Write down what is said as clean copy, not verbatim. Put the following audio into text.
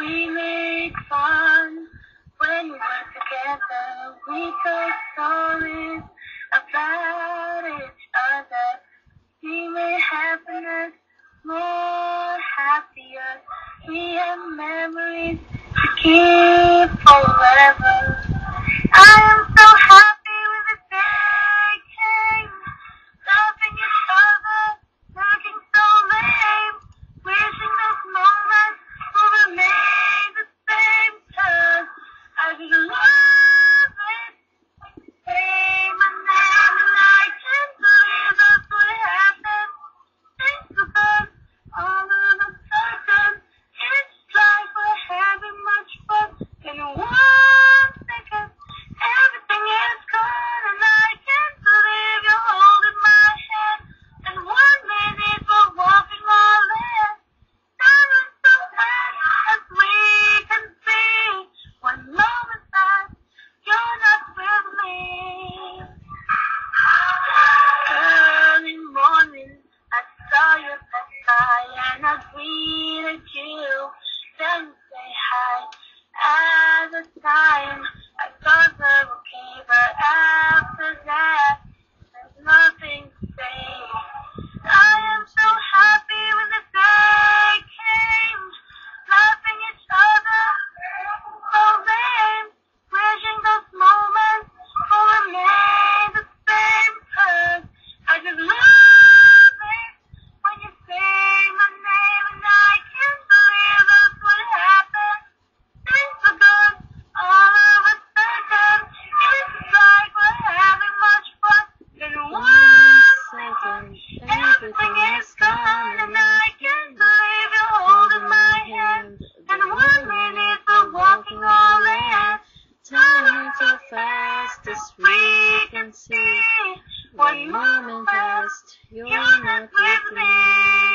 We make fun when we're together. We tell stories about each other. We make happiness more happier. We have memories to keep forever. I am so happy when the day came. Loving each other, looking so lame. Wishing those moments will remain the same. 'Cause I just love it. Say my name and I can't believe that's what happened. Things so good, all of a sudden. It's like we're having much fun in 1 second. Everything is gone and I can't believe you're holding my hand. And 1 minute we're walking all in. Time is so fast as we can see. One moment past, you're not with me. Early morning, I saw you pass by and I greeted you. Then you say hi. At the time, I thought we were okay, but after that, there's nothing to say. I am so happy when the day came. Loving each other, so lame. Wishing those moments will remain the same. 'Cause I just love it when you say my name and I can't believe that's what happened. Things so good, all of a sudden. It's like we're having much fun in 1 second. Everything is gone and I can't believe you're holding my hand. And 1 minute we're walking all in. Time so fast as we can see. 1 moment Moment past, you're you're not not with with me. me.